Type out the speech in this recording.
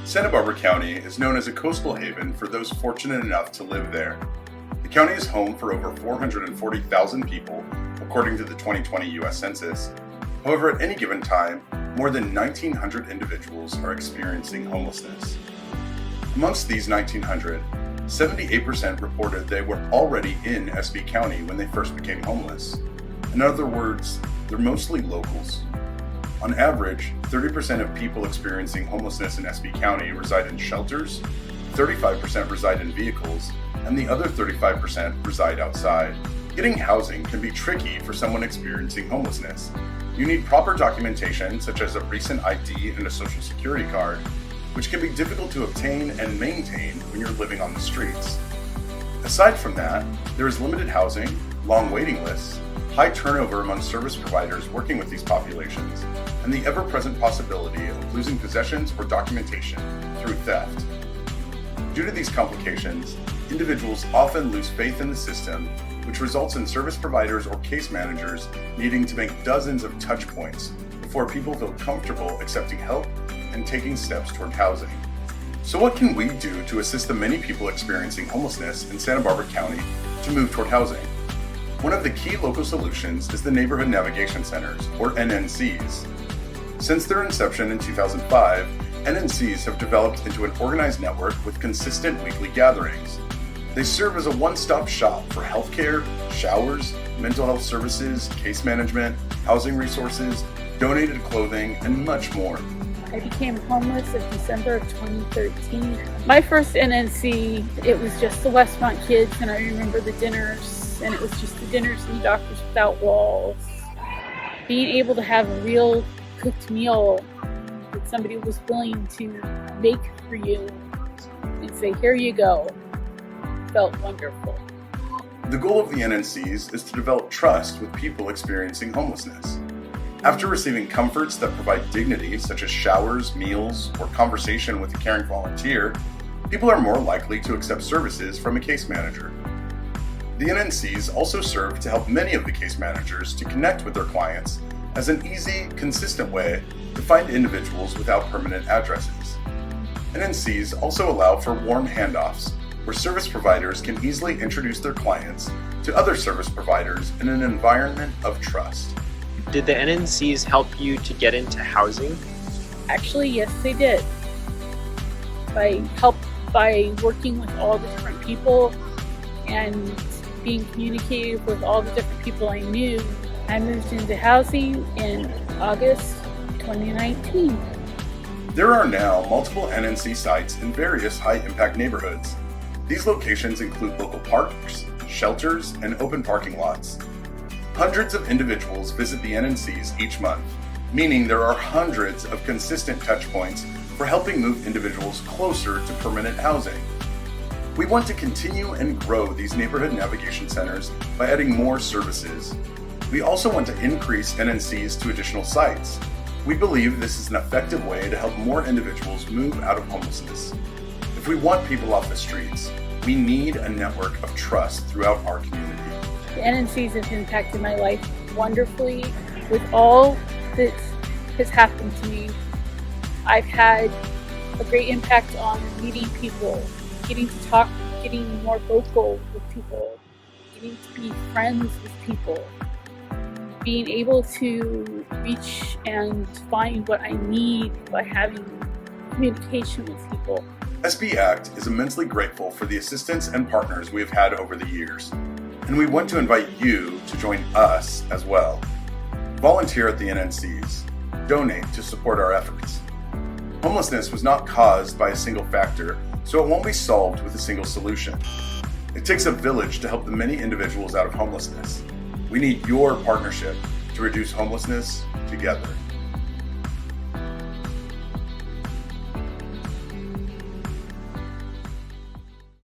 Santa Barbara County is known as a coastal haven for those fortunate enough to live there. The county is home for over 440,000 people, according to the 2020 U.S. Census. However, at any given time, more than 1,900 individuals are experiencing homelessness. Amongst these 1,900, 78% reported they were already in SB County when they first became homeless. In other words, they're mostly locals. On average, 30% of people experiencing homelessness in SB County reside in shelters, 35% reside in vehicles, and the other 35% reside outside. Getting housing can be tricky for someone experiencing homelessness. You need proper documentation such as a recent ID and a social security card, which can be difficult to obtain and maintain when you're living on the streets. Aside from that, there is limited housing, long waiting lists, high turnover among service providers working with these populations, and the ever-present possibility of losing possessions or documentation through theft. Due to these complications, individuals often lose faith in the system, which results in service providers or case managers needing to make dozens of touch points before people feel comfortable accepting help and taking steps toward housing. So what can we do to assist the many people experiencing homelessness in Santa Barbara County to move toward housing? One of the key local solutions is the Neighborhood Navigation Centers, or NNCs. Since their inception in 2005, NNCs have developed into an organized network with consistent weekly gatherings. They serve as a one-stop shop for healthcare, showers, mental health services, case management, housing resources, donated clothing, and much more. I became homeless in December of 2013. My first NNC, it was just the Westmont kids, and I remember the dinners, and it was just the dinners in the Doctors Without Walls. Being able to have a real cooked meal that somebody was willing to make for you and say, here you go, felt wonderful. The goal of the NNCs is to develop trust with people experiencing homelessness. After receiving comforts that provide dignity, such as showers, meals, or conversation with a caring volunteer, people are more likely to accept services from a case manager. The NNCs also serve to help many of the case managers to connect with their clients as an easy, consistent way to find individuals without permanent addresses. NNCs also allow for warm handoffs, where service providers can easily introduce their clients to other service providers in an environment of trust. Did the NNCs help you to get into housing? Actually, yes, they did. By working with all the different people and being communicative with all the different people I knew, I moved into housing in August 2019. There are now multiple NNC sites in various high-impact neighborhoods. These locations include local parks, shelters, and open parking lots. Hundreds of individuals visit the NNCs each month, meaning there are hundreds of consistent touch points for helping move individuals closer to permanent housing. We want to continue and grow these neighborhood navigation centers by adding more services. We also want to increase NNCs to additional sites. We believe this is an effective way to help more individuals move out of homelessness. If we want people off the streets, we need a network of trust throughout our community. The NNCs have impacted my life wonderfully. With all that has happened to me, I've had a great impact on meeting people, getting to talk, getting more vocal with people, getting to be friends with people, being able to reach and find what I need by having communication with people. SB Act is immensely grateful for the assistance and partners we have had over the years, and we want to invite you to join us as well. Volunteer at the NNCs. Donate to support our efforts. Homelessness was not caused by a single factor, so it won't be solved with a single solution. It takes a village to help the many individuals out of homelessness. We need your partnership to reduce homelessness together.